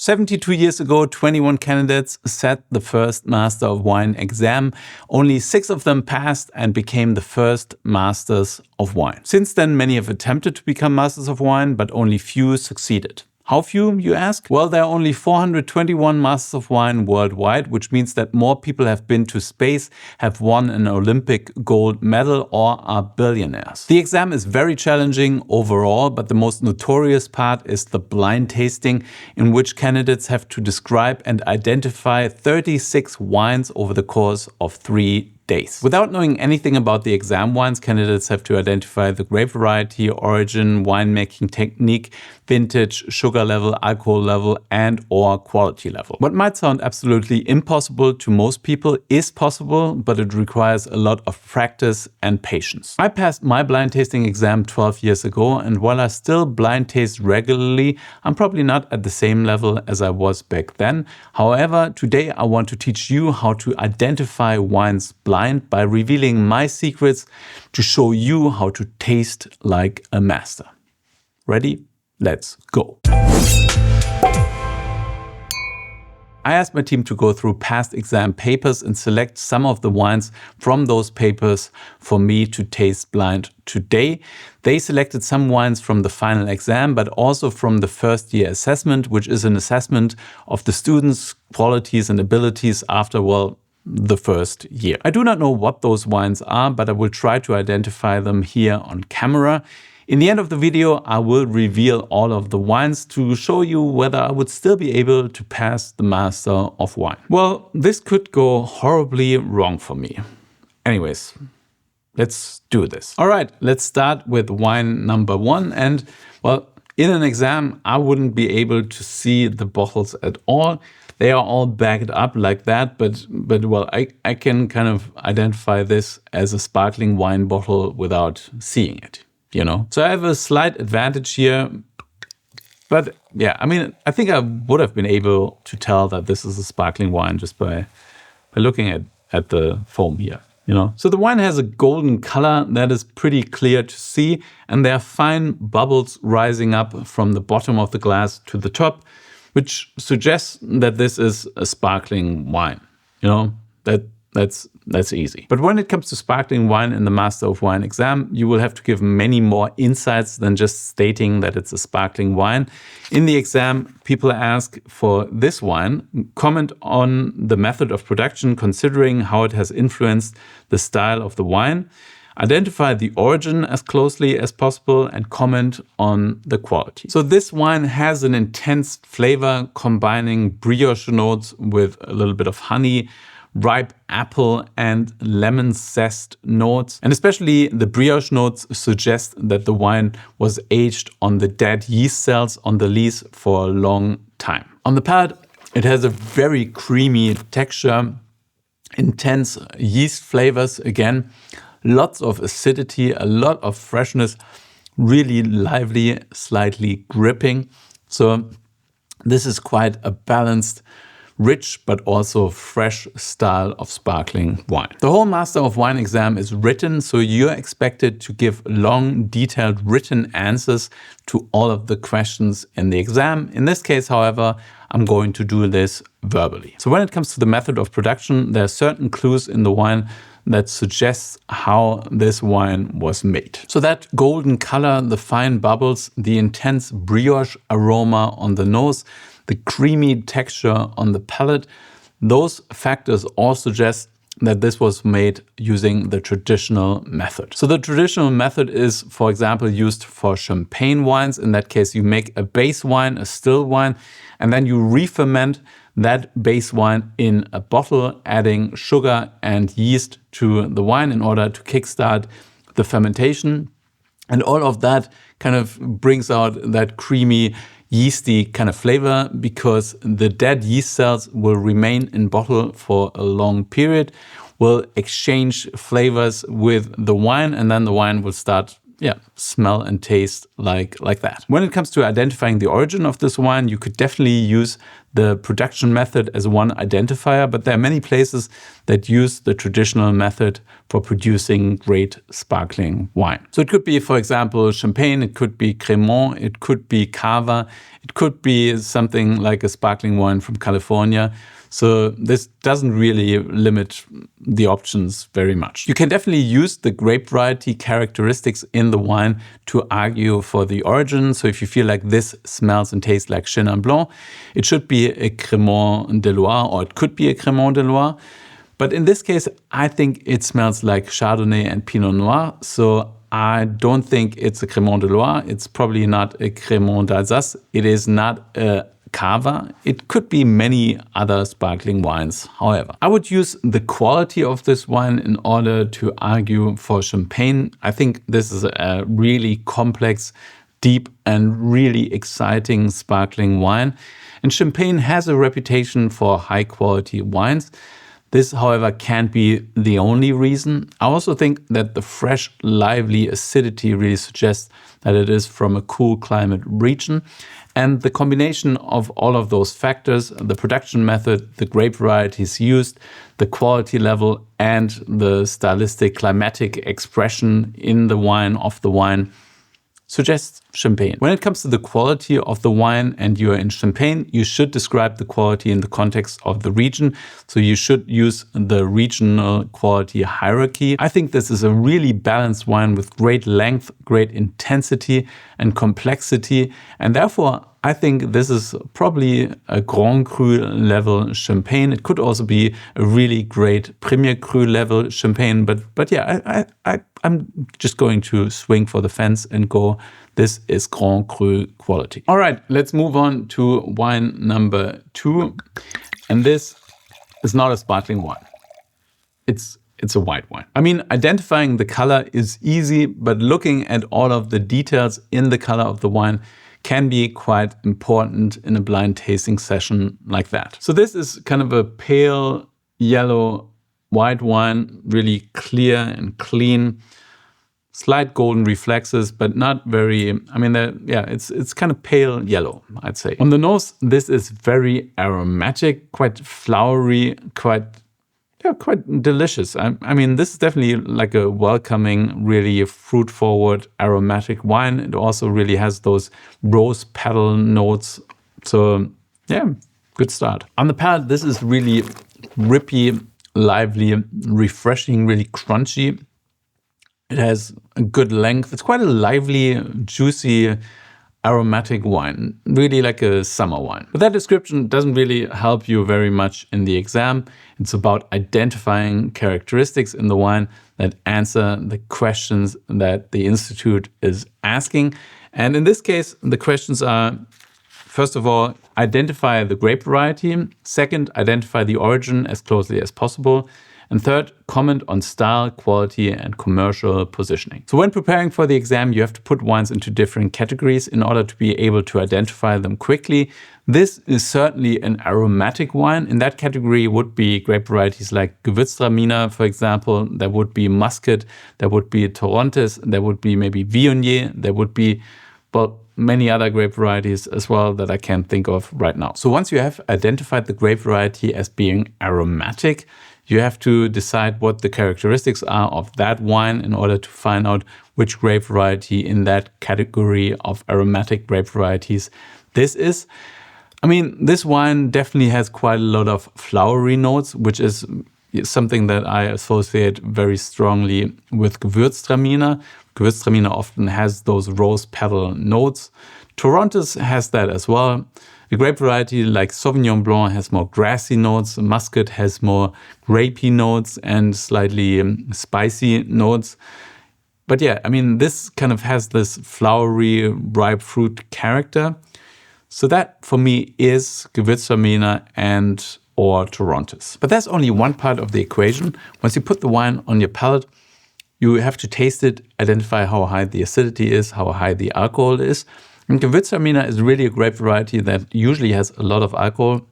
72 years ago, 21 candidates sat the first Master of Wine exam. Only 6 of them passed and became the first Masters of Wine. Since then, many have attempted to become Masters of Wine, but only few succeeded. How few, you ask? Well, there are only 421 Masters of Wine worldwide, which means that more people have been to space, have won an Olympic gold medal, or are billionaires. The exam is very challenging overall, but the most notorious part is the blind tasting, in which candidates have to describe and identify 36 wines over the course of 3 days. Without knowing anything about the exam wines, candidates have to identify the grape variety, origin, winemaking technique, vintage, sugar level, alcohol level, and or quality level. What might sound absolutely impossible to most people is possible, but it requires a lot of practice and patience. I passed my blind tasting exam 12 years ago, and while I still blind taste regularly, I'm probably not at the same level as I was back then. However, today I want to teach you how to identify wines blind by revealing my secrets to show you how to taste like a master. Ready? Let's go. I asked my team to go through past exam papers and select some of the wines from those papers for me to taste blind today. They selected some wines from the final exam, but also from the first year assessment, which is an assessment of the students' qualities and abilities after, well, the first year. I do not know what those wines are, but I will try to identify them here on camera. In the end of the video, I will reveal all of the wines to show you whether I would still be able to pass the Master of Wine. Well, this could go horribly wrong for me. Anyways, let's do this. All right, let's start with wine number 1. And well, in an exam, I wouldn't be able to see the bottles at all. They are all bagged up like that, but well, I can kind of identify this as a sparkling wine bottle without seeing it, you know? So I have a slight advantage here, but yeah, I mean, I think I would have been able to tell that this is a sparkling wine just by looking at the foam here, you know? So the wine has a golden color that is pretty clear to see, and there are fine bubbles rising up from the bottom of the glass to the top, which suggests that this is a sparkling wine. You know, that's easy. But when it comes to sparkling wine in the Master of Wine exam, you will have to give many more insights than just stating that it's a sparkling wine. In the exam, people ask for this wine, comment on the method of production, considering how it has influenced the style of the wine, identify the origin as closely as possible, and comment on the quality. So this wine has an intense flavor combining brioche notes with a little bit of honey, ripe apple and lemon zest notes. And especially the brioche notes suggest that the wine was aged on the dead yeast cells on the lees for a long time. On the palate, it has a very creamy texture, intense yeast flavors again, lots of acidity, a lot of freshness, really lively, slightly gripping. So this is quite a balanced, rich, but also fresh style of sparkling wine. The whole Master of Wine exam is written, so you're expected to give long, detailed written answers to all of the questions in the exam. In this case, however, I'm going to do this verbally. So when it comes to the method of production, there are certain clues in the wine that suggests how this wine was made. So that golden color, the fine bubbles, the intense brioche aroma on the nose, the creamy texture on the palate, those factors all suggest that this was made using the traditional method. So the traditional method is, for example, used for champagne wines. In that case, you make a base wine, a still wine, and then you re-ferment that base wine in a bottle, adding sugar and yeast to the wine in order to kickstart the fermentation. And all of that kind of brings out that creamy, yeasty kind of flavor because the dead yeast cells will remain in bottle for a long period, will exchange flavors with the wine, and then the wine will start smell and taste like that. When it comes to identifying the origin of this wine, you could definitely use the production method as one identifier, but there are many places that use the traditional method for producing great sparkling wine. So it could be, for example, Champagne, it could be Cremant, it could be Cava, it could be something like a sparkling wine from California. So this doesn't really limit the options very much. You can definitely use the grape variety characteristics in the wine to argue for the origin. So if you feel like this smells and tastes like Chenin Blanc, it should be a Crémant de Loire, or it could be a Crémant de Loire. But in this case, I think it smells like Chardonnay and Pinot Noir. So I don't think it's a Crémant de Loire. It's probably not a Crémant d'Alsace. It is not a Cava. It could be many other sparkling wines, however. I would use the quality of this wine in order to argue for Champagne. I think this is a really complex, deep, and really exciting sparkling wine. And Champagne has a reputation for high quality wines. This, however, can't be the only reason. I also think that the fresh, lively acidity really suggests that it is from a cool climate region. And the combination of all of those factors, the production method, the grape varieties used, the quality level, and the stylistic climatic expression in the wine, of the wine, suggests Champagne. When it comes to the quality of the wine and you are in Champagne, you should describe the quality in the context of the region. So you should use the regional quality hierarchy. I think this is a really balanced wine with great length, great intensity and complexity. And therefore, I think this is probably a Grand Cru level Champagne. It could also be a really great Premier Cru level Champagne. But yeah, I'm just going to swing for the fence and go, this is Grand Cru quality. All right, let's move on to wine number 2. And this is not a sparkling wine. It's a white wine. I mean, identifying the color is easy, but looking at all of the details in the color of the wine can be quite important in a blind tasting session like that. So this is kind of a pale yellow white wine, really clear and clean, slight golden reflexes, but not very, I mean, it's kind of pale yellow, I'd say. On the nose, this is very aromatic, quite flowery, quite delicious. I mean, this is definitely like a welcoming, really fruit-forward, aromatic wine. It also really has those rose petal notes. So yeah, good start. On the palate, this is really rippy, lively, refreshing, really crunchy. It has a good length. It's quite a lively, juicy, aromatic wine, really like a summer wine. But that description doesn't really help you very much in the exam. It's about identifying characteristics in the wine that answer the questions that the institute is asking. And in this case, the questions are, first of all, identify the grape variety. Second, identify the origin as closely as possible. And third, comment on style, quality, and commercial positioning. So when preparing for the exam, you have to put wines into different categories in order to be able to identify them quickly. This is certainly an aromatic wine. In that category would be grape varieties like Gewürztraminer, for example. There would be Muscat, there would be Torrontes, there would be maybe Viognier, there would be, well, many other grape varieties as well that I can't think of right now. So once you have identified the grape variety as being aromatic, you have to decide what the characteristics are of that wine in order to find out which grape variety in that category of aromatic grape varieties this is. I mean, this wine definitely has quite a lot of flowery notes, which is something that I associate very strongly with Gewürztraminer. Gewürztraminer often has those rose petal notes. Torrontes has that as well. A grape variety like Sauvignon Blanc has more grassy notes. Muscat has more grapey notes and slightly spicy notes. But yeah, I mean, this kind of has this flowery, ripe fruit character. So that, for me, is Gewürztraminer and or Torrontes. But that's only one part of the equation. Once you put the wine on your palate, you have to taste it, identify how high the acidity is, how high the alcohol is. And Gewürztraminer is really a grape variety that usually has a lot of alcohol.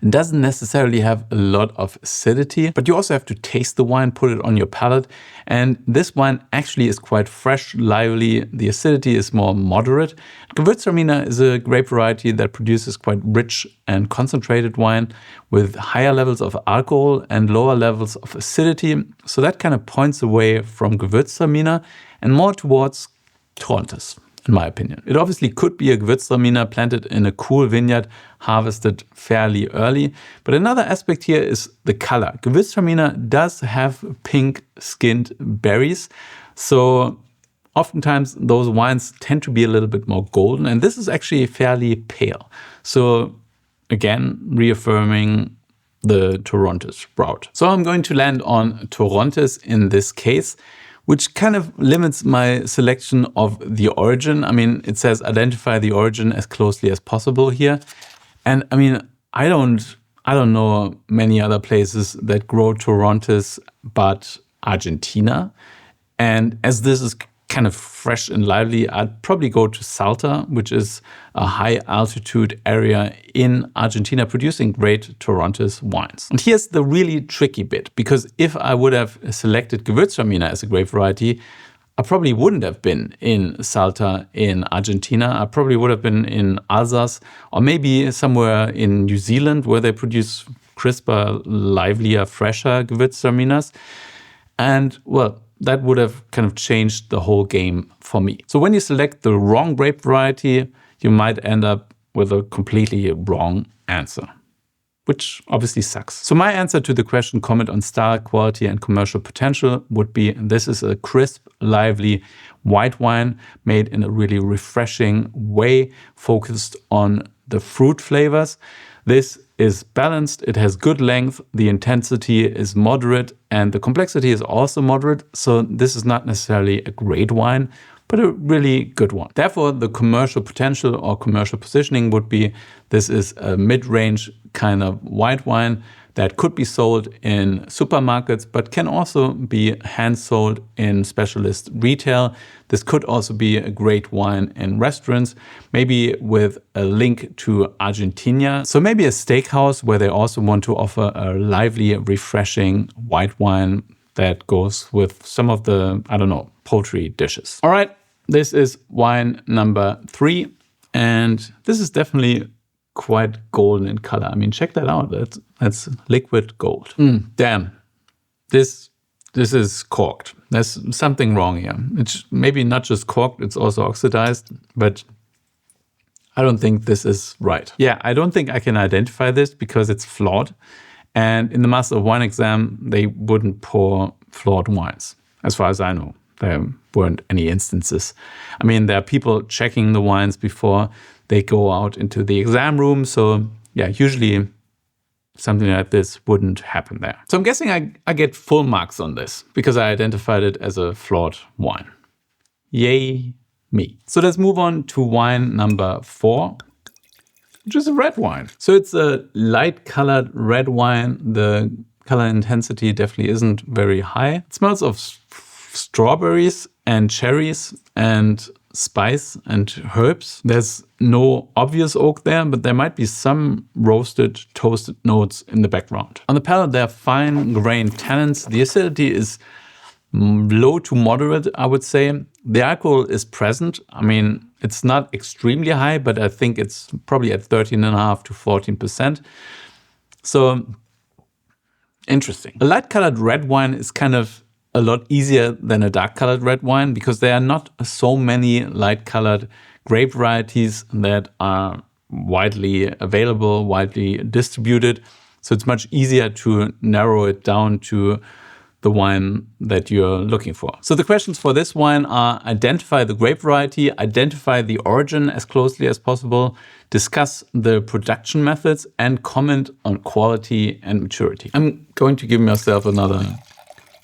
and doesn't necessarily have a lot of acidity, but you also have to taste the wine, put it on your palate. And this wine actually is quite fresh, lively. The acidity is more moderate. Gewürztraminer is a grape variety that produces quite rich and concentrated wine with higher levels of alcohol and lower levels of acidity. So that kind of points away from Gewürztraminer and more towards Torrontes, in my opinion. It obviously could be a Gewürztraminer planted in a cool vineyard, harvested fairly early. But another aspect here is the color. Gewürztraminer does have pink-skinned berries. So oftentimes those wines tend to be a little bit more golden. And this is actually fairly pale. So again, reaffirming the Torrontes route. So I'm going to land on Torrontes in this case, which kind of limits my selection of the origin. I mean, it says identify the origin as closely as possible here. And I mean, I don't know many other places that grow Torrontes but Argentina. And as this is kind of fresh and lively, I'd probably go to Salta, which is a high altitude area in Argentina producing great Torrontes wines. And here's the really tricky bit, because if I would have selected Gewürztraminer as a grape variety, I probably wouldn't have been in Salta in Argentina. I probably would have been in Alsace or maybe somewhere in New Zealand where they produce crisper, livelier, fresher Gewürztraminers. And well, that would have kind of changed the whole game for me. So when you select the wrong grape variety, you might end up with a completely wrong answer, which obviously sucks. So my answer to the question, comment on style, quality, and commercial potential would be, this is a crisp, lively white wine made in a really refreshing way, focused on the fruit flavors. This is balanced, it has good length, the intensity is moderate, and the complexity is also moderate. So this is not necessarily a great wine, but a really good one. Therefore, the commercial potential or commercial positioning would be, this is a mid-range kind of white wine that could be sold in supermarkets, but can also be hand-sold in specialist retail. This could also be a great wine in restaurants, maybe with a link to Argentina. So maybe a steakhouse where they also want to offer a lively, refreshing white wine that goes with some of the, I don't know, poultry dishes. All right, this is wine number 3. And this is definitely quite golden in color. I mean, check that out. That's liquid gold. Damn, this is corked. There's something wrong here. It's maybe not just corked, it's also oxidized, but I don't think this is right. Yeah, I don't think I can identify this because it's flawed. And in the Master of Wine exam, they wouldn't pour flawed wines, as far as I know. There weren't any instances. I mean, there are people checking the wines before they go out into the exam room. So yeah, usually something like this wouldn't happen there. So I'm guessing I get full marks on this because I identified it as a flawed wine. Yay me. So let's move on to wine number 4, which is a red wine. So it's a light colored red wine. The color intensity definitely isn't very high. It smells of strawberries and cherries and spice and herbs. There's no obvious oak there, but there might be some roasted, toasted notes in the background. On the palate, there are fine grained tannins. The acidity is low to moderate, I would say. The alcohol is present. I mean, it's not extremely high, but I think it's probably at 13.5 to 14%. So interesting. A light colored red wine is kind of a lot easier than a dark colored red wine because there are not so many light colored grape varieties that are widely available, widely distributed. So it's much easier to narrow it down to the wine that you're looking for. So the questions for this wine are: identify the grape variety, identify the origin as closely as possible, discuss the production methods, and comment on quality and maturity. I'm going to give myself another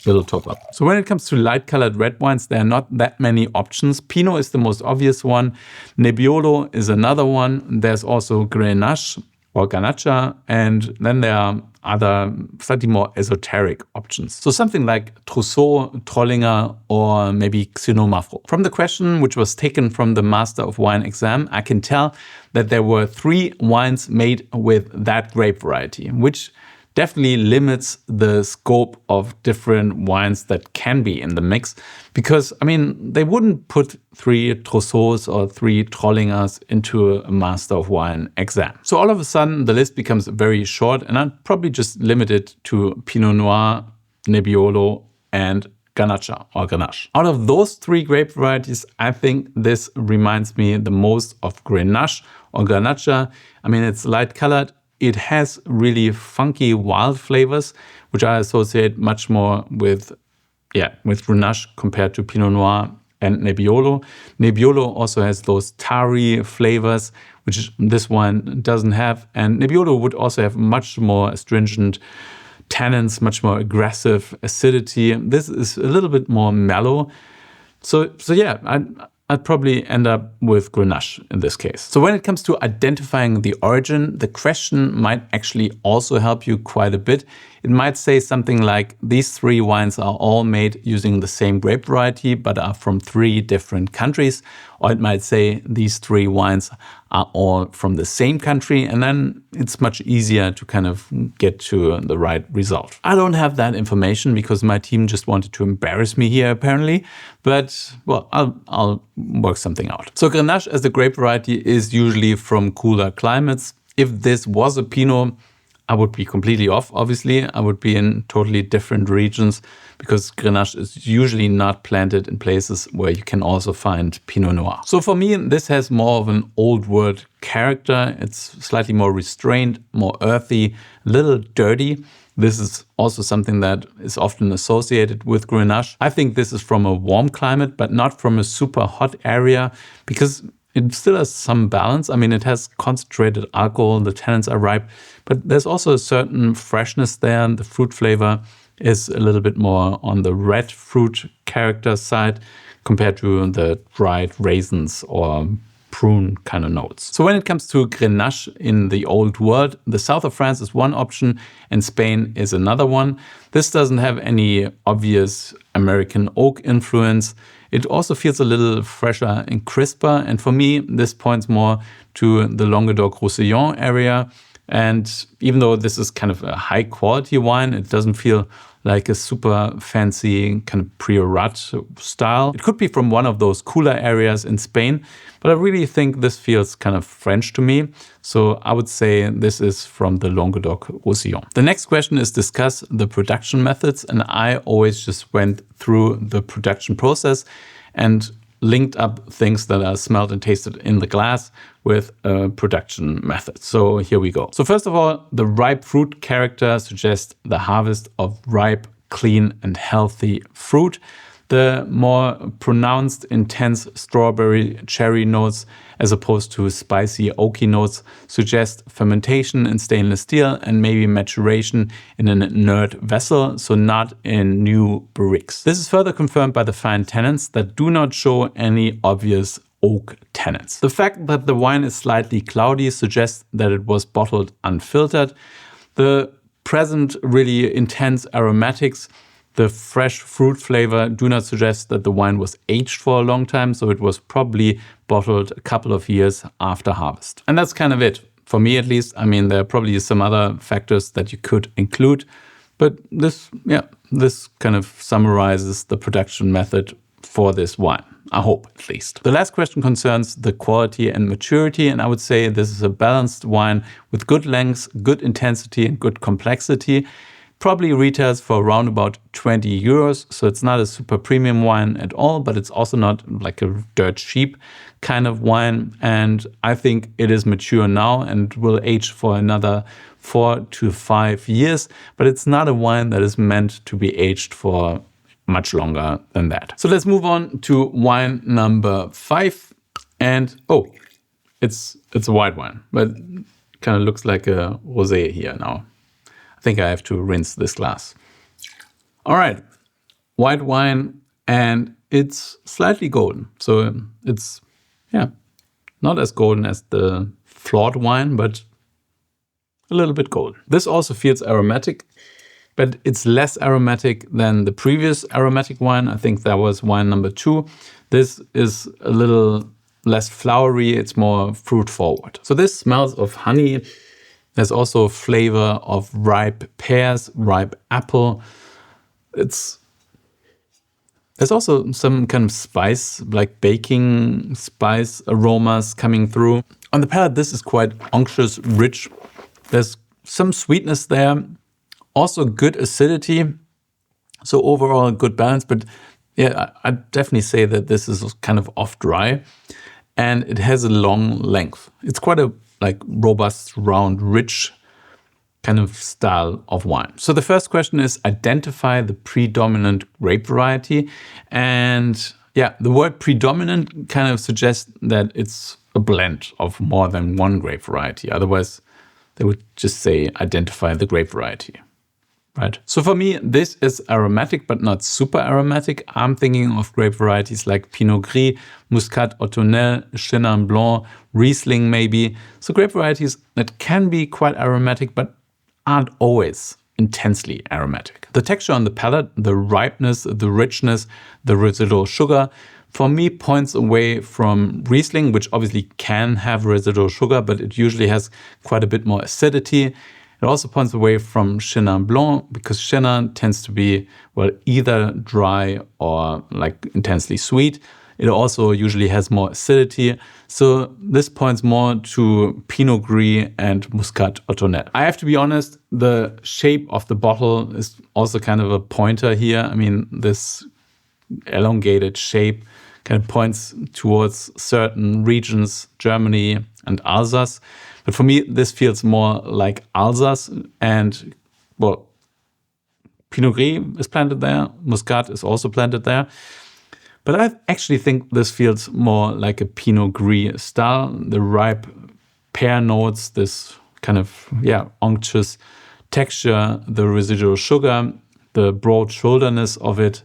little top up. So when it comes to light colored red wines, there are not that many options. Pinot is the most obvious one. Nebbiolo is another one. There's also Grenache or Garnacha, and then there are other slightly more esoteric options. So something like Trousseau, Trollinger, or maybe Xenomafro. From the question, which was taken from the Master of Wine exam, I can tell that there were 3 wines made with that grape variety, which definitely limits the scope of different wines that can be in the mix. Because, I mean, they wouldn't put 3 Trousseaus or 3 Trollingers into a Master of Wine exam. So all of a sudden, the list becomes very short, and I'd probably just limit it to Pinot Noir, Nebbiolo, and Garnacha or Grenache. Out of those 3 grape varieties, I think this reminds me the most of Grenache or Garnacha. I mean, it's light colored. It has really funky wild flavors, which I associate much more with Grenache compared to Pinot Noir and Nebbiolo. Nebbiolo also has those tarry flavors, which this wine doesn't have. And Nebbiolo would also have much more astringent tannins, much more aggressive acidity. This is a little bit more mellow. So yeah, I'd probably end up with Grenache in this case. So when it comes to identifying the origin, the question might actually also help you quite a bit. It might say something like, these 3 wines are all made using the same grape variety, but are from 3 different countries. Or it might say, these 3 wines are all from the same country. And then it's much easier to kind of get to the right result. I don't have that information because my team just wanted to embarrass me here, apparently. But, well, I'll work something out. So Grenache as the grape variety is usually from cooler climates. If this was a Pinot, I would be completely off, obviously. I would be in totally different regions because Grenache is usually not planted in places where you can also find Pinot Noir. So for me, this has more of an old world character. It's slightly more restrained, more earthy, a little dirty. This is also something that is often associated with Grenache. I think this is from a warm climate, but not from a super hot area, because it still has some balance. I mean, it has concentrated alcohol, the tannins are ripe, but there's also a certain freshness there. And the fruit flavor is a little bit more on the red fruit character side compared to the dried raisins or prune kind of notes. So when it comes to Grenache in the old world, the south of France is one option and Spain is another one. This doesn't have any obvious American oak influence. It also feels a little fresher and crisper. And for me, this points more to the Languedoc-Roussillon area. And even though this is kind of a high quality wine, it doesn't feel like a super fancy kind of Priorat style. It could be from one of those cooler areas in Spain, but I really think this feels kind of French to me. So I would say this is from the Languedoc-Roussillon. The next question is discuss the production methods. And I always just went through the production process and linked up things that are smelled and tasted in the glass with a production method. So here we go. So first of all, the ripe fruit character suggests the harvest of ripe, clean and healthy fruit. The more pronounced, intense strawberry cherry notes, as opposed to spicy oaky notes, suggest fermentation in stainless steel and maybe maturation in an inert vessel, so not in new barriques. This is further confirmed by the fine tannins that do not show any obvious oak tannins. The fact that the wine is slightly cloudy suggests that it was bottled unfiltered. The present really intense aromatics, the fresh fruit flavor do not suggest that the wine was aged for a long time, so it was probably bottled a couple of years after harvest. And that's kind of it, for me at least. I mean, there are probably some other factors that you could include, but this kind of summarizes the production method for this wine. I hope, at least. The last question concerns the quality and maturity, and I would say this is a balanced wine with good lengths, good intensity and good complexity. Probably retails for around about 20 euros. So it's not a super premium wine at all, but it's also not like a dirt cheap kind of wine. And I think it is mature now and will age for another 4 to 5 years. But it's not a wine that is meant to be aged for much longer than that. So let's move on to wine number 5. And it's a white wine, but kind of looks like a rosé here now. I think I have to rinse this glass. All right, white wine, and it's slightly golden. So it's, not as golden as the flawed wine, but a little bit golden. This also feels aromatic, but it's less aromatic than the previous aromatic wine. I think that was wine number 2. This is a little less flowery, it's more fruit forward. So this smells of honey. There's also a flavor of ripe pears, ripe apple. There's also some kind of spice, like baking spice aromas coming through. On the palate, this is quite unctuous, rich. There's some sweetness there, also good acidity. So overall, good balance. But yeah, I'd definitely say that this is kind of off dry, and it has a long length. It's quite a like robust, round, rich kind of style of wine. So the first question is identify the predominant grape variety. And yeah, the word predominant kind of suggests that it's a blend of more than one grape variety. Otherwise, they would just say identify the grape variety, right? So for me, this is aromatic, but not super aromatic. I'm thinking of grape varieties like Pinot Gris, Muscat, Othonnel, Chenin Blanc, Riesling maybe. So grape varieties that can be quite aromatic, but aren't always intensely aromatic. The texture on the palate, the ripeness, the richness, the residual sugar, for me points away from Riesling, which obviously can have residual sugar, but it usually has quite a bit more acidity. It also points away from Chenin Blanc because Chenin tends to be, well, either dry or like intensely sweet. It also usually has more acidity. So this points more to Pinot Gris and Muscat Othonnel. I have to be honest, the shape of the bottle is also kind of a pointer here. I mean, this elongated shape kind of points towards certain regions, Germany and Alsace. But for me, this feels more like Alsace, and well, Pinot Gris is planted there. Muscat is also planted there. But I actually think this feels more like a Pinot Gris style. The ripe pear notes, this kind of, unctuous texture, the residual sugar, the broad shoulderness of it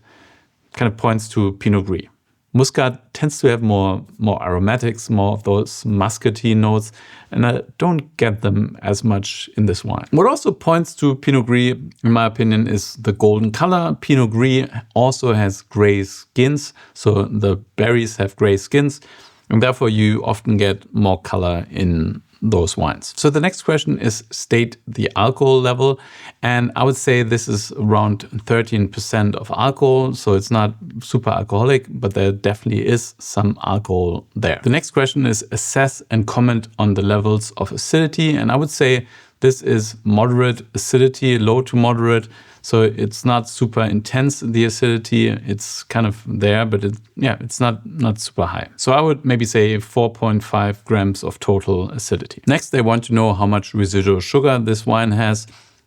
kind of points to Pinot Gris. Muscat tends to have more aromatics, more of those muscatty notes, and I don't get them as much in this wine. What also points to Pinot Gris, in my opinion, is the golden color. Pinot Gris also has gray skins, so the berries have gray skins, and therefore you often get more color in those wines. So the next question is state the alcohol level, and I would say this is around 13% of alcohol, so it's not super alcoholic, but there definitely is some alcohol there. The next question is assess and comment on the levels of acidity, and I would say this is moderate acidity, low to moderate. So it's not super intense, the acidity. It's kind of there, but it's not super high. So I would maybe say 4.5 grams of total acidity. Next, they want to know how much residual sugar this wine has.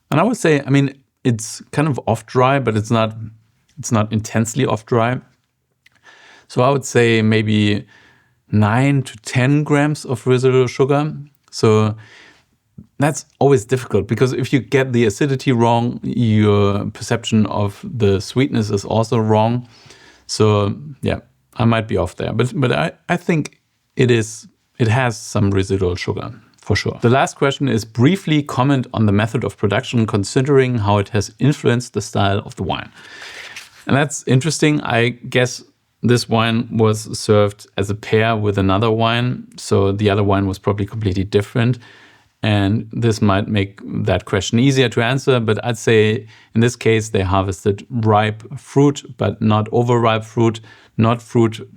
And I would say, it's kind of off dry, but it's not intensely off dry. So I would say maybe 9 to 10 grams of residual sugar. So that's always difficult because if you get the acidity wrong, your perception of the sweetness is also wrong. So I might be off there, but I think it has some residual sugar for sure. The last question is briefly comment on the method of production considering how it has influenced the style of the wine. And that's interesting. I guess this wine was served as a pair with another wine. So the other wine was probably completely different. And this might make that question easier to answer, but I'd say in this case, they harvested ripe fruit, but not overripe fruit, not fruit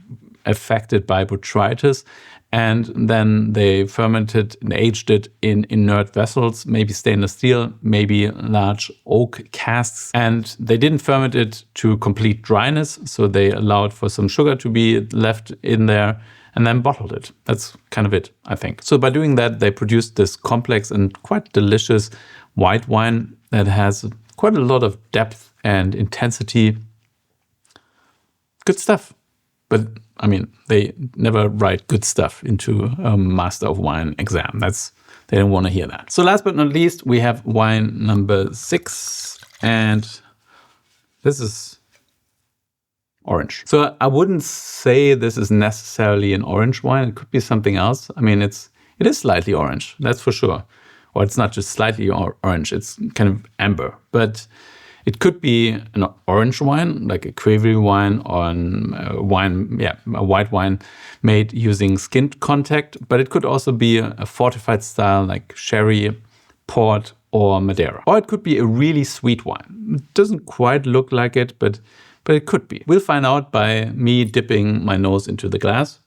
affected by botrytis. And then they fermented and aged it in inert vessels, maybe stainless steel, maybe large oak casks. And they didn't ferment it to complete dryness, so they allowed for some sugar to be left in there, and then bottled it. That's kind of it, I think. So by doing that, they produced this complex and quite delicious white wine that has quite a lot of depth and intensity. Good stuff. But they never write good stuff into a Master of Wine exam. They don't want to hear that. So last but not least, we have wine number 6, and this is orange. So I wouldn't say this is necessarily an orange wine. It could be something else. It is slightly orange, that's for sure. or it's not just slightly orange, it's kind of amber. But it could be an orange wine, like a Quevri wine, or a white wine made using skin contact. But it could also be a fortified style like sherry, port, or Madeira. Or it could be a really sweet wine. It doesn't quite look like it, but it could be. We'll find out by me dipping my nose into the glass,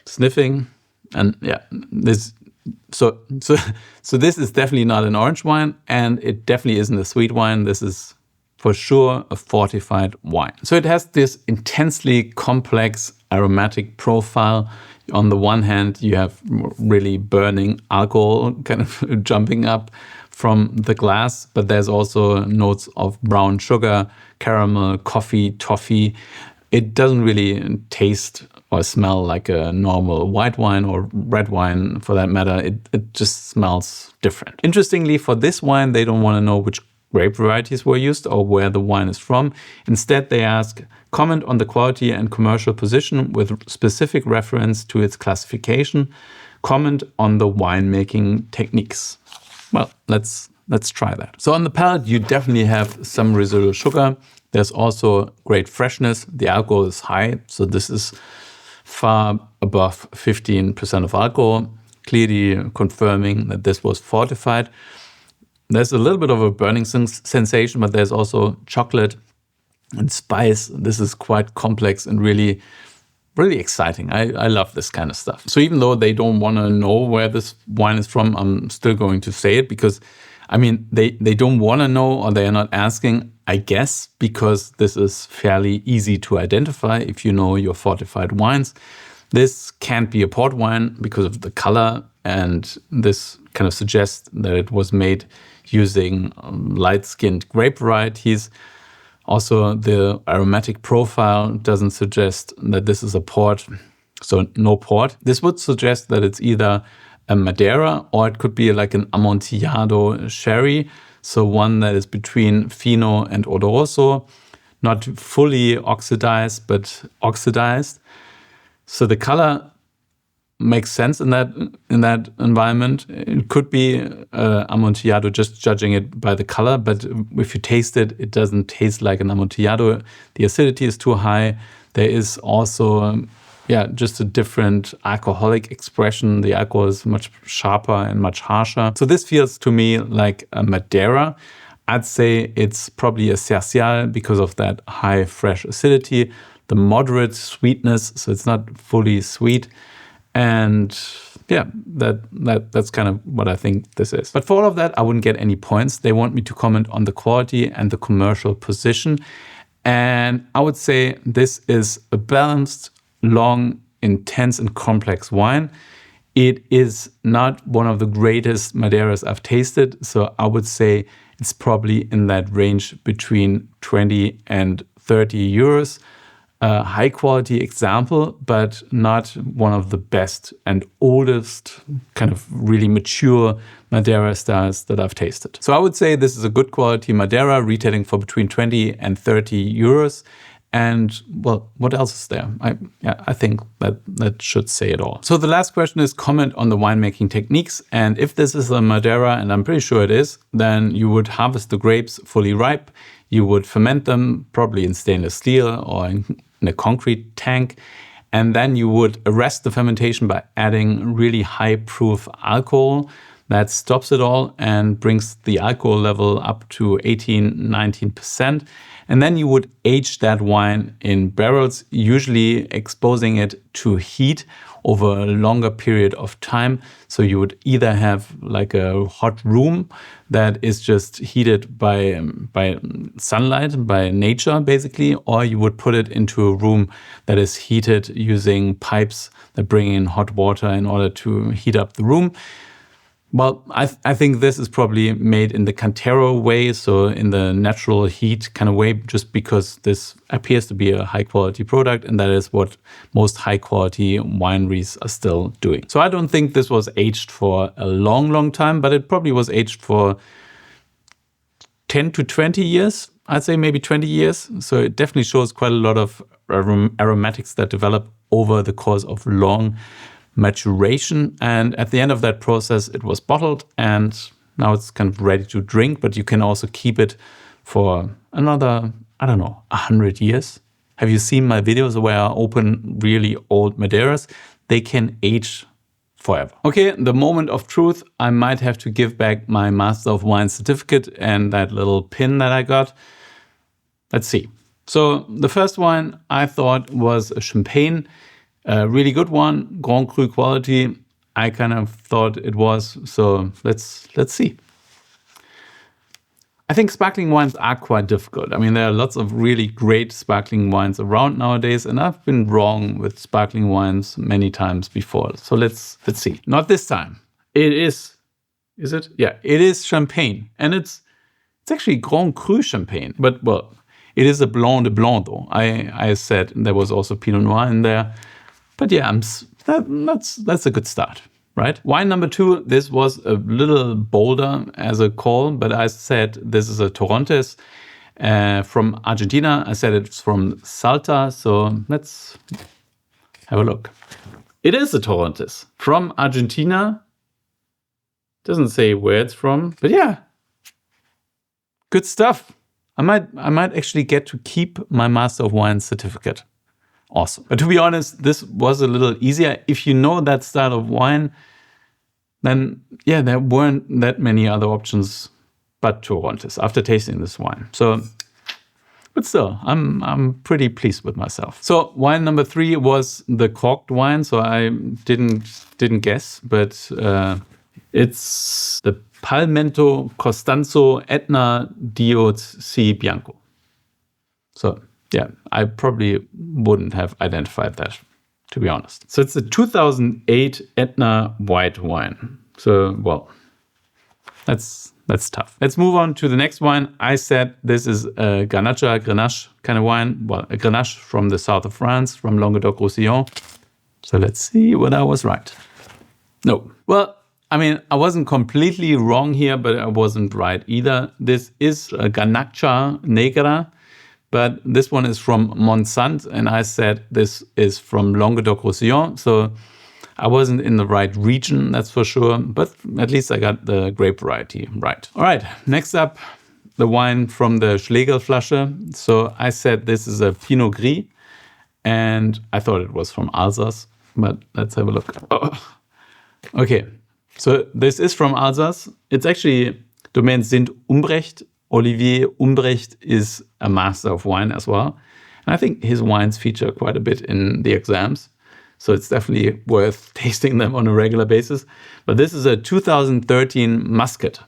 sniffing, and yeah, this. So this is definitely not an orange wine, and it definitely isn't a sweet wine. This is for sure a fortified wine. So it has this intensely complex aromatic profile. On the one hand, you have really burning alcohol kind of jumping up from the glass, but there's also notes of brown sugar, caramel, coffee, toffee. It doesn't really taste or smell like a normal white wine or red wine for that matter. It just smells different. Interestingly, for this wine, they don't want to know which grape varieties were used or where the wine is from. Instead, they ask, comment on the quality and commercial position with specific reference to its classification. Comment on the winemaking techniques. Well, let's try that. So on the palate, you definitely have some residual sugar. There's also great freshness. The alcohol is high, so this is far above 15% of alcohol, clearly confirming that this was fortified. There's a little bit of a burning sensation, but there's also chocolate and spice. This is quite complex and really, really exciting. I love this kind of stuff. So even though they don't want to know where this wine is from, I'm still going to say it because, I mean, they don't want to know, or they are not asking, I guess, because this is fairly easy to identify if you know your fortified wines. This can't be a port wine because of the color, and this kind of suggests that it was made using light-skinned grape varieties. Also, the aromatic profile doesn't suggest that this is a port, so no port. This would suggest that it's either a Madeira or it could be like an Amontillado sherry, so one that is between Fino and Oloroso, not fully oxidized, but oxidized. So the color makes sense in that environment. It could be Amontillado, just judging it by the color, but if you taste it, it doesn't taste like an Amontillado. The acidity is too high. There is also just a different alcoholic expression. The alcohol is much sharper and much harsher. So this feels to me like a Madeira. I'd say it's probably a Sercial because of that high fresh acidity, the moderate sweetness, so it's not fully sweet. And that's kind of what I think this is. But for all of that, I wouldn't get any points. They want me to comment on the quality and the commercial position. And I would say this is a balanced, long, intense, and complex wine. It is not one of the greatest Madeiras I've tasted. So I would say it's probably in that range between 20 and 30 euros. A high quality example, but not one of the best and oldest, kind of really mature Madeira styles that I've tasted. So I would say this is a good quality Madeira, retailing for between 20 and 30 euros. And well, what else is there? I think that should say it all. So the last question is comment on the winemaking techniques. And if this is a Madeira, and I'm pretty sure it is, then you would harvest the grapes fully ripe. You would ferment them probably in stainless steel or in a concrete tank. And then you would arrest the fermentation by adding really high proof alcohol. That stops it all and brings the alcohol level up to 18-19%. And then you would age that wine in barrels, usually exposing it to heat over a longer period of time. So you would either have like a hot room that is just heated by sunlight, by nature basically, or you would put it into a room that is heated using pipes that bring in hot water in order to heat up the room. Well, I think this is probably made in the Cantero way, so in the natural heat kind of way, just because this appears to be a high quality product, and that is what most high quality wineries are still doing. So I don't think this was aged for a long, long time, but it probably was aged for 10 to 20 years. I'd say maybe 20 years. So it definitely shows quite a lot of aromatics that develop over the course of long maturation. And at the end of that process, it was bottled and now it's kind of ready to drink, but you can also keep it for another, I don't know, 100 years. Have you seen my videos where I open really old Madeiras? They can age forever. Okay, the moment of truth, I might have to give back my Master of Wine certificate and that little pin that I got. Let's see. So the first wine I thought was a champagne, a really good one, Grand Cru quality. I kind of thought it was, so let's see. I think sparkling wines are quite difficult. I mean, there are lots of really great sparkling wines around nowadays, and I've been wrong with sparkling wines many times before. So let's see. Not this time. It is it? Yeah, it is champagne, and it's actually Grand Cru champagne. But well, it is a Blanc de Blanc though. I said there was also Pinot Noir in there, but yeah, that's a good start. Right? Wine number 2, this was a little bolder as a call, but I said this is a Torrontes from Argentina. I said it's from Salta, so let's have a look. It is a Torrontes from Argentina. Doesn't say where it's from, but yeah, good stuff. I might actually get to keep my Master of Wine certificate. Awesome. But to be honest, this was a little easier. If you know that style of wine, then yeah, there weren't that many other options but Torrontes after tasting this wine. So, but still, I'm pretty pleased with myself. So wine number 3 was the corked wine. So I didn't guess, but it's the Palmento Constanzo Etna C Bianco. So yeah, I probably wouldn't have identified that, to be honest. So it's a 2008 Etna white wine. So, well, that's tough. Let's move on to the next wine. I said this is a Grenache kind of wine. Well, a Grenache from the south of France, from Languedoc-Roussillon. So let's see whether I was right. No. Well, I mean, I wasn't completely wrong here, but I wasn't right either. This is a Garnacha Negra. But this one is from Montsant, and I said this is from Languedoc-Roussillon. So I wasn't in the right region, that's for sure. But at least I got the grape variety right. All right, next up, the wine from the Schlegelflasche. So I said this is a Pinot Gris, and I thought it was from Alsace. But let's have a look. Oh. Okay, so this is from Alsace. It's actually Domaine Zind-Humbrecht. Olivier Humbrecht is a master of wine as well. And I think his wines feature quite a bit in the exams. So it's definitely worth tasting them on a regular basis. But this is a 2013 Muscat,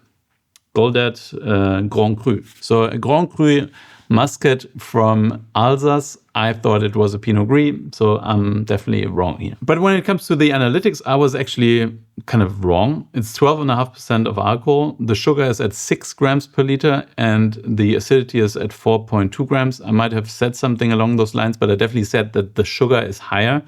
Goldert Grand Cru. So a Grand Cru Muscat from Alsace. I thought it was a Pinot Gris, so I'm definitely wrong here. But when it comes to the analytics, I was actually kind of wrong. It's 12.5% of alcohol. The sugar is at 6 grams per liter and the acidity is at 4.2 grams. I might have said something along those lines, but I definitely said that the sugar is higher.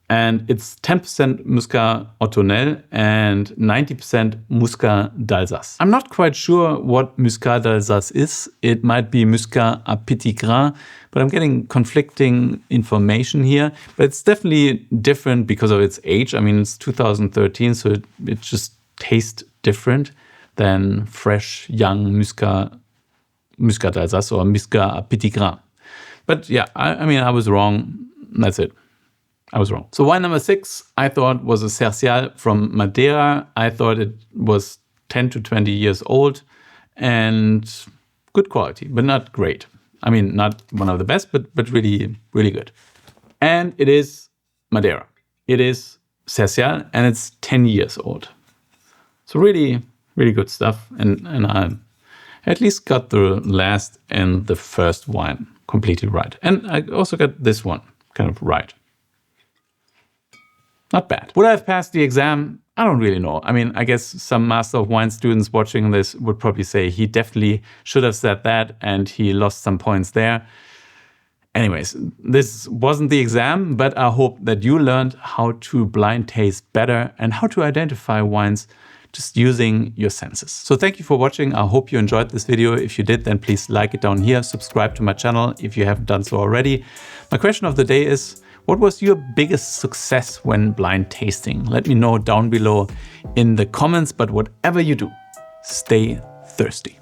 And it's 10% Muscat Ottonel and 90% Muscat d'Alsace. I'm not quite sure what Muscat d'Alsace is. It might be Muscat à petit grain, but I'm getting conflicting information here. But it's definitely different because of its age. I mean, it's 2013, so it just tastes different than fresh, young Muscat d'Alsace or Muscat à petit grain. But yeah, I mean, I was wrong. That's it. I was wrong. So wine number 6, I thought was a Sercial from Madeira. I thought it was 10 to 20 years old and good quality, but not great. I mean, not one of the best, but really, really good. And it is Madeira. It is Sercial and it's 10 years old. So really, really good stuff. And I at least got the last and the first wine completely right. And I also got this one kind of right. Not bad. Would I have passed the exam? I don't really know. I mean, I guess some Master of Wine students watching this would probably say he definitely should have said that and he lost some points there. Anyways, this wasn't the exam, but I hope that you learned how to blind taste better and how to identify wines just using your senses. So thank you for watching. I hope you enjoyed this video. If you did, then please like it down here. Subscribe to my channel if you haven't done so already. My question of the day is, What was your biggest success when blind tasting? Let me know down below in the comments, but whatever you do, stay thirsty.